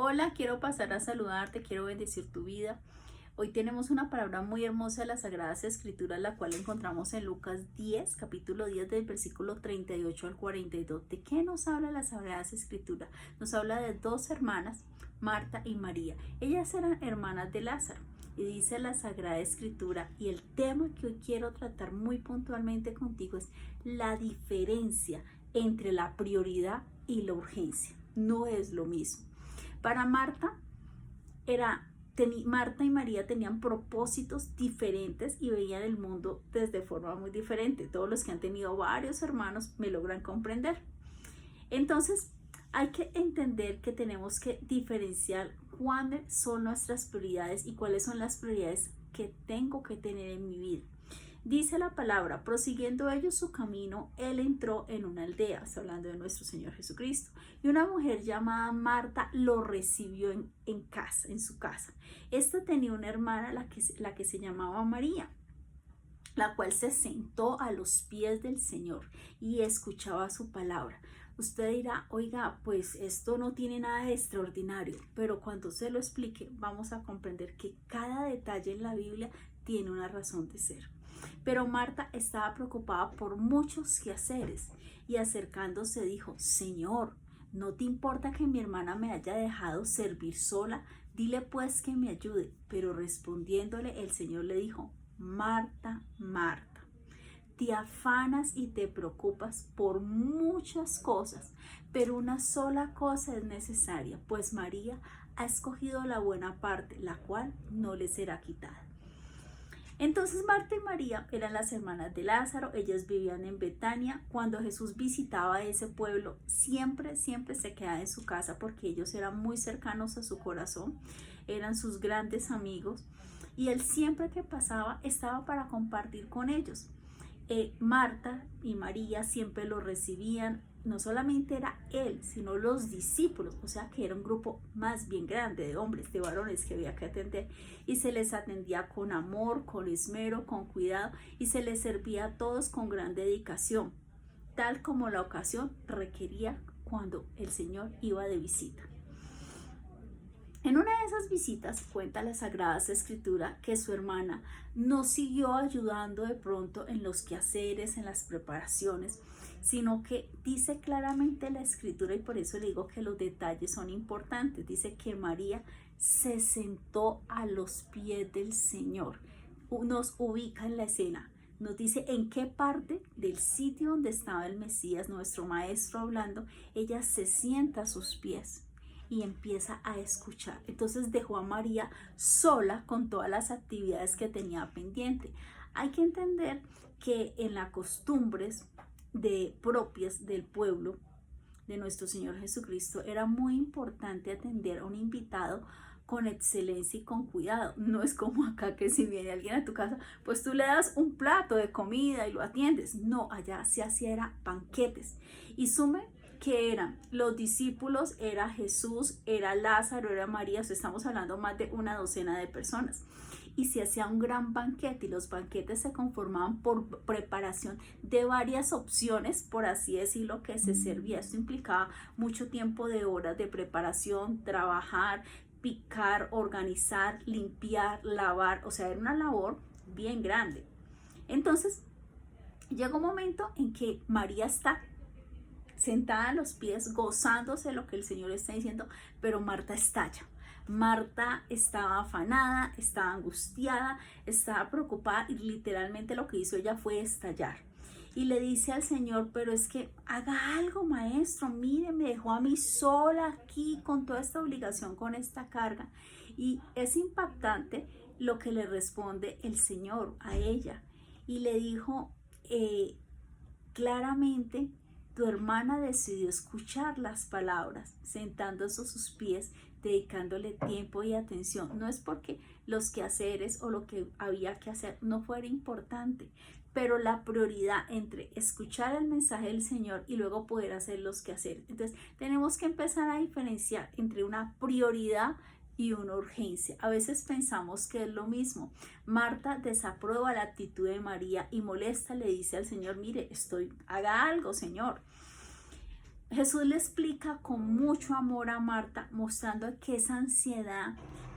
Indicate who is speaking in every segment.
Speaker 1: Hola, quiero pasar a saludarte, quiero bendecir tu vida. Hoy tenemos una palabra muy hermosa de las Sagradas Escrituras, la cual encontramos en Lucas 10, capítulo 10, del versículo 38 al 42. ¿De qué nos habla las Sagradas Escrituras? Nos habla de dos hermanas, Marta y María. Ellas eran hermanas de Lázaro. Y dice la Sagrada Escritura, y el tema que hoy quiero tratar muy puntualmente contigo es la diferencia entre la prioridad y la urgencia. No es lo mismo. Para Marta, Marta y María tenían propósitos diferentes y veían el mundo desde forma muy diferente. Todos los que han tenido varios hermanos me logran comprender. Entonces, hay que entender que tenemos que diferenciar cuáles son nuestras prioridades y cuáles son las prioridades que tengo que tener en mi vida. Dice la palabra, prosiguiendo ellos su camino, él entró en una aldea, está hablando de nuestro Señor Jesucristo, y una mujer llamada Marta lo recibió en casa, en su casa. Esta tenía una hermana, la que se llamaba María, la cual se sentó a los pies del Señor y escuchaba su palabra. Usted dirá, oiga, pues esto no tiene nada de extraordinario, pero cuando se lo explique vamos a comprender que cada detalle en la Biblia tiene una razón de ser. Pero Marta estaba preocupada por muchos quehaceres y acercándose dijo, Señor, ¿no te importa que mi hermana me haya dejado servir sola? Dile pues que me ayude. Pero respondiéndole el Señor le dijo, Marta, Marta, te afanas y te preocupas por muchas cosas, pero una sola cosa es necesaria, pues María ha escogido la buena parte, la cual no le será quitada. Entonces Marta y María eran las hermanas de Lázaro, ellas vivían en Betania. Cuando Jesús visitaba ese pueblo, siempre se quedaba en su casa porque ellos eran muy cercanos a su corazón, eran sus grandes amigos y él siempre que pasaba estaba para compartir con ellos. Marta y María siempre lo recibían, no solamente era él, sino los discípulos, o sea que era un grupo más bien grande de hombres, de varones que había que atender, y se les atendía con amor, con esmero, con cuidado, y se les servía a todos con gran dedicación, tal como la ocasión requería cuando el Señor iba de visita. En una de esas visitas cuenta la Sagrada Escritura que su hermana no siguió ayudando de pronto en los quehaceres, en las preparaciones, sino que dice claramente la Escritura, y por eso le digo que los detalles son importantes. Dice que María se sentó a los pies del Señor. Nos ubica en la escena. Nos dice en qué parte del sitio donde estaba el Mesías, nuestro maestro, hablando, ella se sienta a sus pies y empieza a escuchar. Entonces dejó a María sola con todas las actividades que tenía pendiente. Hay que entender que en las costumbres propias del pueblo de nuestro Señor Jesucristo era muy importante atender a un invitado con excelencia y con cuidado. No es como acá que si viene alguien a tu casa, pues tú le das un plato de comida y lo atiendes. No, allá se hacía era banquetes. Y sume que eran los discípulos, era Jesús, era Lázaro, era María, o sea, estamos hablando más de una docena de personas. Y se hacía un gran banquete y los banquetes se conformaban por preparación de varias opciones, por así decirlo, que se servía. Esto implicaba mucho tiempo de horas de preparación, trabajar, picar, organizar, limpiar, lavar, o sea, era una labor bien grande. Entonces, llega un momento en que María está sentada a los pies, gozándose de lo que el Señor está diciendo, pero Marta estalla. Marta estaba afanada, estaba angustiada, estaba preocupada y literalmente lo que hizo ella fue estallar. Y le dice al Señor, pero es que haga algo, maestro, mire, me dejó a mí sola aquí con toda esta obligación, con esta carga. Y es impactante lo que le responde el Señor a ella. Y le dijo claramente, tu hermana decidió escuchar las palabras, sentándose a sus pies, dedicándole tiempo y atención. No es porque los quehaceres o lo que había que hacer no fuera importante, pero la prioridad entre escuchar el mensaje del Señor y luego poder hacer los quehaceres. Entonces, tenemos que empezar a diferenciar entre una prioridad y una urgencia. A veces pensamos que es lo mismo. Marta desaprueba la actitud de María y molesta le dice al Señor, mire, haga algo, Señor. Jesús le explica con mucho amor a Marta, mostrando que esa ansiedad,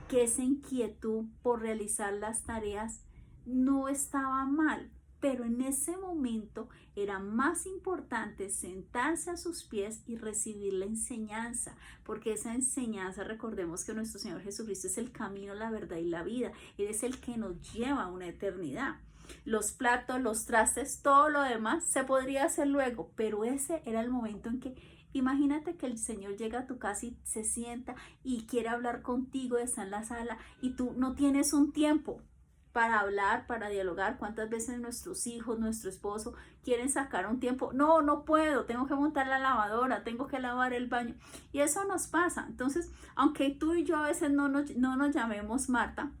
Speaker 1: que esa inquietud por realizar las tareas no estaba mal, pero en ese momento era más importante sentarse a sus pies y recibir la enseñanza, porque esa enseñanza, recordemos que nuestro Señor Jesucristo es el camino, la verdad y la vida. Él es el que nos lleva a una eternidad. Los platos, los trastes, todo lo demás se podría hacer luego, pero ese era el momento en que, imagínate que el Señor llega a tu casa y se sienta y quiere hablar contigo, está en la sala y tú no tienes un tiempo para hablar, para dialogar. ¿Cuántas veces nuestros hijos, nuestro esposo quieren sacar un tiempo? No, no puedo, tengo que montar la lavadora, tengo que lavar el baño. Y eso nos pasa. Entonces, aunque tú y yo a veces no nos llamemos Marta,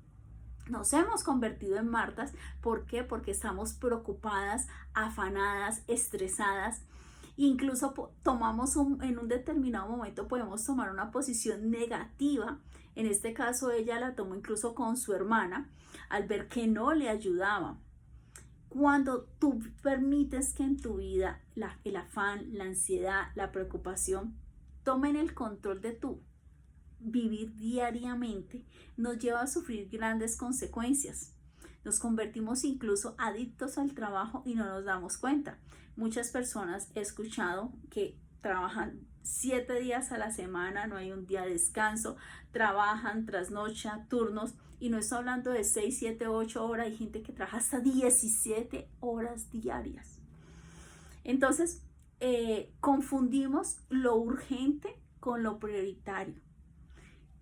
Speaker 1: nos hemos convertido en Martas. ¿Por qué? Porque estamos preocupadas, afanadas, estresadas. Incluso tomamos en un determinado momento podemos tomar una posición negativa. En este caso ella la tomó incluso con su hermana al ver que no le ayudaba. Cuando tú permites que en tu vida el afán, la ansiedad, la preocupación tomen el control de tu vivir diariamente, nos lleva a sufrir grandes consecuencias. Nos convertimos incluso adictos al trabajo y no nos damos cuenta. Muchas personas he escuchado que trabajan 7 días a la semana, no hay un día de descanso, trabajan trasnochan, turnos, y no estoy hablando de 6, 7, 8 horas, hay gente que trabaja hasta 17 horas diarias. Entonces, confundimos lo urgente con lo prioritario.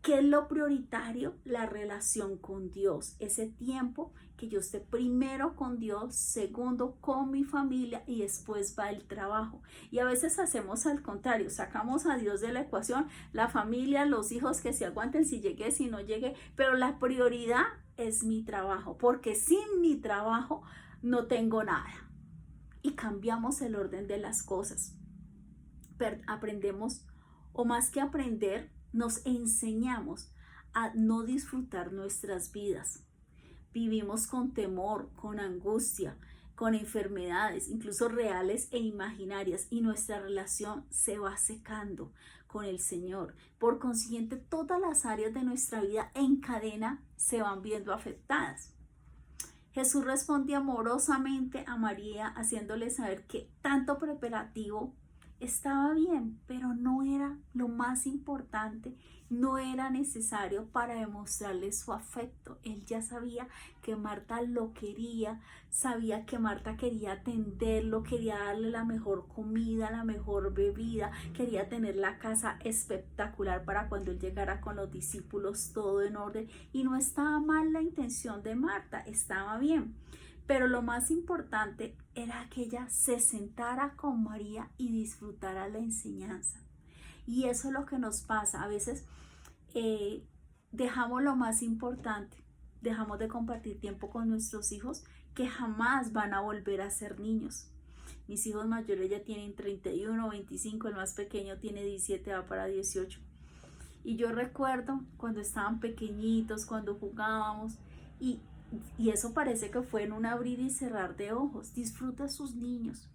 Speaker 1: ¿Qué es lo prioritario? La relación con Dios, ese tiempo que yo esté primero con Dios, segundo con mi familia y después va el trabajo. Y a veces hacemos al contrario, sacamos a Dios de la ecuación, la familia, los hijos que se aguanten si llegué, si no llegué, pero la prioridad es mi trabajo, porque sin mi trabajo no tengo nada. Y cambiamos el orden de las cosas. Aprendemos, o más que aprender, nos enseñamos a no disfrutar nuestras vidas. Vivimos con temor, con angustia, con enfermedades, incluso reales e imaginarias, y nuestra relación se va secando con el Señor. Por consiguiente, todas las áreas de nuestra vida en cadena se van viendo afectadas. Jesús responde amorosamente a María, haciéndole saber que tanto preparativo estaba bien, pero no era lo más importante, no era necesario para demostrarle su afecto. Él ya sabía que Marta lo quería, sabía que Marta quería atenderlo, quería darle la mejor comida, la mejor bebida, quería tener la casa espectacular para cuando él llegara con los discípulos, todo en orden. Y no estaba mal la intención de Marta, estaba bien. Pero lo más importante era que ella se sentara con María y disfrutara la enseñanza. Y eso es lo que nos pasa. A veces dejamos lo más importante, dejamos de compartir tiempo con nuestros hijos que jamás van a volver a ser niños. Mis hijos mayores ya tienen 31, 25, el más pequeño tiene 17, va para 18. Y yo recuerdo cuando estaban pequeñitos, cuando jugábamos y eso parece que fue en un abrir y cerrar de ojos. Disfruta a sus niños,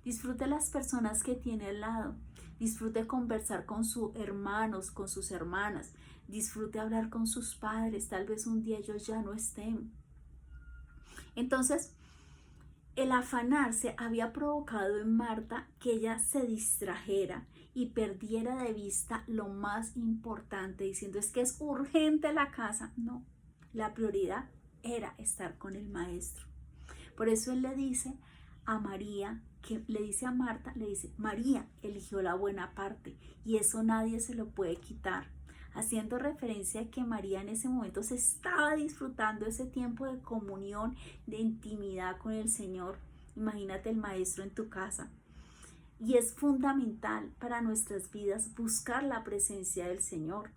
Speaker 1: disfrute las personas que tiene al lado, disfrute conversar con sus hermanos, con sus hermanas, disfrute hablar con sus padres, tal vez un día ellos ya no estén. Entonces, el afanarse había provocado en Marta que ella se distrajera y perdiera de vista lo más importante, diciendo es que es urgente la casa. No, la prioridad era estar con el maestro. Por eso él le dice a María, que le dice a Marta, le dice, María eligió la buena parte y eso nadie se lo puede quitar, haciendo referencia a que María en ese momento se estaba disfrutando ese tiempo de comunión, de intimidad con el Señor. Imagínate el maestro en tu casa. Y es fundamental para nuestras vidas buscar la presencia del Señor,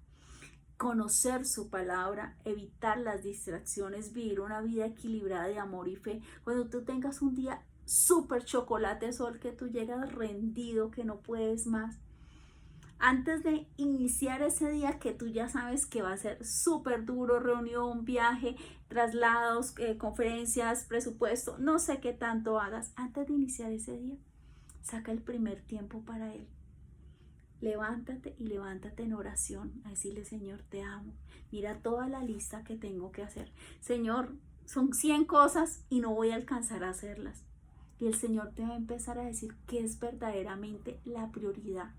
Speaker 1: conocer su palabra, evitar las distracciones, vivir una vida equilibrada de amor y fe. Cuando tú tengas un día súper chocolate sol, que tú llegas rendido, que no puedes más, antes de iniciar ese día que tú ya sabes que va a ser súper duro, reunión, viaje, traslados, conferencias, presupuesto, no sé qué tanto hagas, antes de iniciar ese día, saca el primer tiempo para él. levántate y levántate en oración a decirle, Señor, te amo. Mira toda la lista que tengo que hacer. Señor, son 100 cosas y no voy a alcanzar a hacerlas. Y el Señor te va a empezar a decir qué es verdaderamente la prioridad.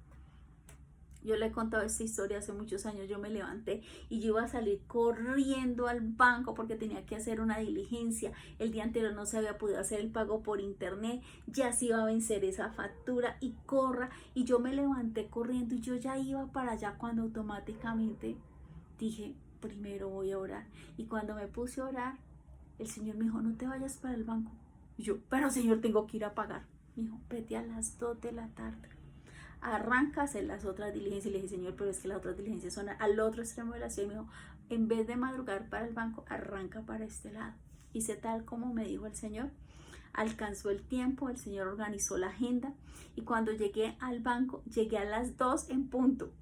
Speaker 1: Yo le he contado esta historia hace muchos años. Yo me levanté y yo iba a salir corriendo al banco porque tenía que hacer una diligencia. El día anterior no se había podido hacer el pago por internet, ya se iba a vencer esa factura y corra. Y yo me levanté corriendo y yo ya iba para allá cuando automáticamente dije, primero voy a orar. Y cuando me puse a orar, el Señor me dijo, no te vayas para el banco. Y yo, pero Señor, tengo que ir a pagar. Me dijo, vete a las 2 de la tarde. Arranca a hacer las otras diligencias. Y le dije, Señor, pero es que las otras diligencias son al otro extremo de la ciudad. Y me dijo, en vez de madrugar para el banco, arranca para este lado. Hice tal como me dijo el Señor. Alcanzó el tiempo, el Señor organizó la agenda. Y cuando llegué al banco, llegué a las 2 en punto.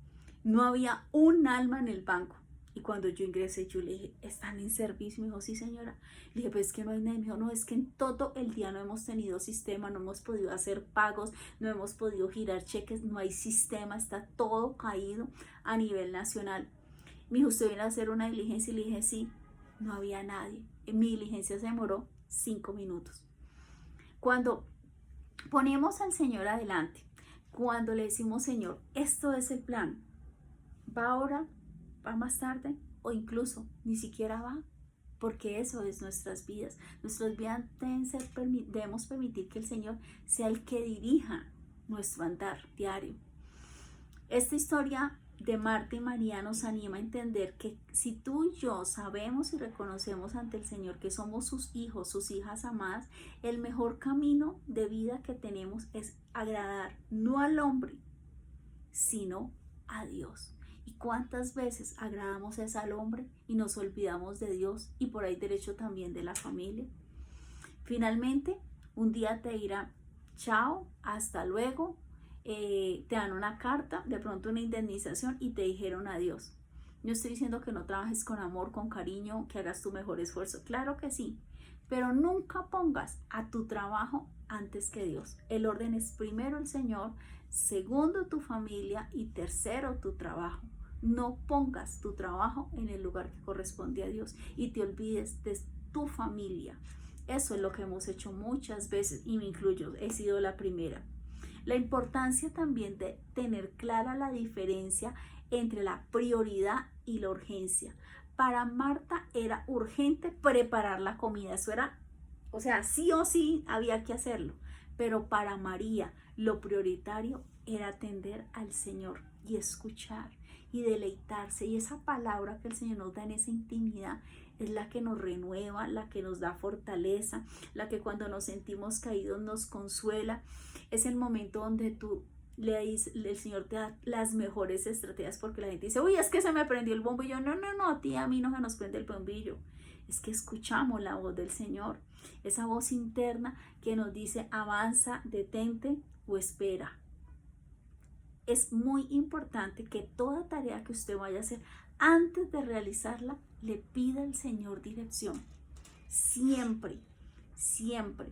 Speaker 1: No había un alma en el banco. Y cuando yo ingresé, yo le dije, ¿están en servicio? Me dijo, sí, señora. Le dije, pues es que no hay nadie. Me dijo, no, es que en todo el día no hemos tenido sistema, no hemos podido hacer pagos, no hemos podido girar cheques, no hay sistema, está todo caído a nivel nacional. Me dijo, ¿usted viene a hacer una diligencia? Y le dije, sí, no había nadie. Mi diligencia se demoró 5 minutos. Cuando ponemos al Señor adelante, cuando le decimos, Señor, esto es el plan, ¿va ahora? ¿Va más tarde? O incluso ni siquiera va, porque eso es nuestras vidas. Nuestras vidas debemos permitir que el Señor sea el que dirija nuestro andar diario. Esta historia de Marta y María nos anima a entender que si tú y yo sabemos y reconocemos ante el Señor que somos sus hijos, sus hijas amadas, el mejor camino de vida que tenemos es agradar no al hombre, sino a Dios. ¿Y cuántas veces agradamos es al hombre y nos olvidamos de Dios y por ahí derecho también de la familia? Finalmente, un día te dirá, chao, hasta luego, te dan una carta, de pronto una indemnización y te dijeron adiós. No estoy diciendo que no trabajes con amor, con cariño, que hagas tu mejor esfuerzo, claro que sí, pero nunca pongas a tu trabajo antes que Dios. El orden es primero el Señor, segundo tu familia y tercero tu trabajo. No pongas tu trabajo en el lugar que corresponde a Dios y te olvides de tu familia. Eso es lo que hemos hecho muchas veces y me incluyo, he sido la primera. La importancia también de tener clara la diferencia entre la prioridad y la urgencia. Para Marta era urgente preparar la comida, eso era, o sea, sí o sí había que hacerlo, pero para María lo prioritario era atender al Señor y escuchar y deleitarse, y esa palabra que el Señor nos da en esa intimidad es la que nos renueva, la que nos da fortaleza, la que cuando nos sentimos caídos nos consuela. Es el momento donde tú le dices, el Señor te da las mejores estrategias, porque la gente dice, uy, es que se me prendió el bombillo. No, tía, a mí no se nos prende el bombillo. Es que escuchamos la voz del Señor, esa voz interna que nos dice, avanza, detente o espera. Es muy importante que toda tarea que usted vaya a hacer, antes de realizarla, le pida al Señor dirección. Siempre, siempre.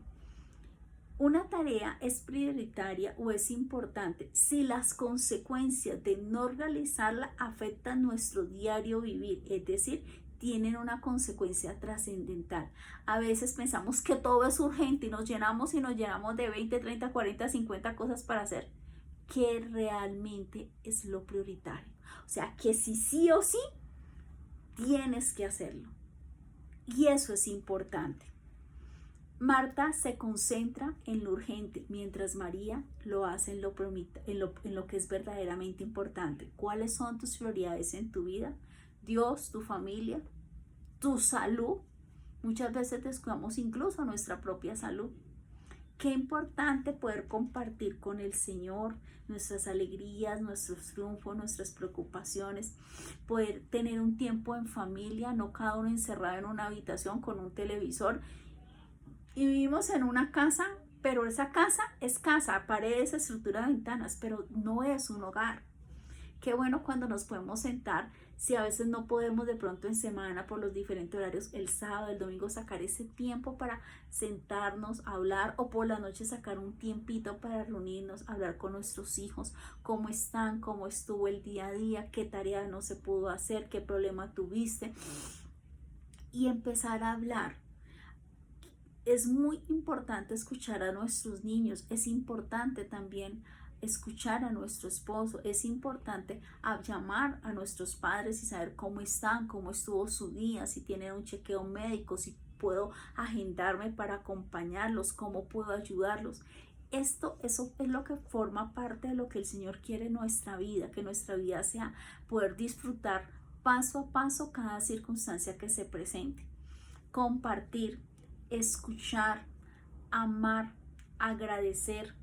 Speaker 1: Una tarea es prioritaria o es importante si las consecuencias de no realizarla afectan nuestro diario vivir, es decir, tienen una consecuencia trascendental. A veces pensamos que todo es urgente y nos llenamos de 20, 30, 40, 50 cosas para hacer. ¿Qué realmente es lo prioritario? O sea, que si sí o sí, tienes que hacerlo. Y eso es importante. Marta se concentra en lo urgente, mientras María lo hace en lo que es verdaderamente importante. ¿Cuáles son tus prioridades en tu vida? Dios, tu familia, tu salud. Muchas veces descuidamos incluso nuestra propia salud. Qué importante poder compartir con el Señor nuestras alegrías, nuestros triunfos, nuestras preocupaciones, poder tener un tiempo en familia, no cada uno encerrado en una habitación con un televisor. Y vivimos en una casa, pero esa casa es casa, paredes, estructura, ventanas, pero no es un hogar. Qué bueno cuando nos podemos sentar, si a veces no podemos de pronto en semana por los diferentes horarios, el sábado, el domingo, sacar ese tiempo para sentarnos, hablar, o por la noche sacar un tiempito para reunirnos, hablar con nuestros hijos, cómo están, cómo estuvo el día a día, qué tarea no se pudo hacer, qué problema tuviste, y empezar a hablar. Es muy importante escuchar a nuestros niños, es importante también escuchar a nuestro esposo, es importante llamar a nuestros padres y saber cómo están, cómo estuvo su día, si tienen un chequeo médico, si puedo agendarme para acompañarlos, cómo puedo ayudarlos. Eso es lo que forma parte de lo que el Señor quiere en nuestra vida, que nuestra vida sea poder disfrutar paso a paso cada circunstancia que se presente. Compartir, escuchar, amar, agradecer,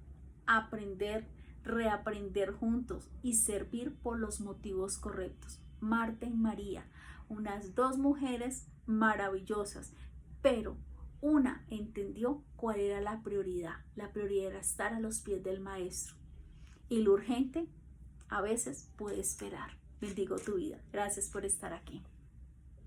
Speaker 1: aprender, reaprender juntos y servir por los motivos correctos. Marta y María, unas dos mujeres maravillosas, pero una entendió cuál era la prioridad. La prioridad era estar a los pies del Maestro. Y lo urgente a veces puede esperar. Bendigo tu vida. Gracias por estar aquí.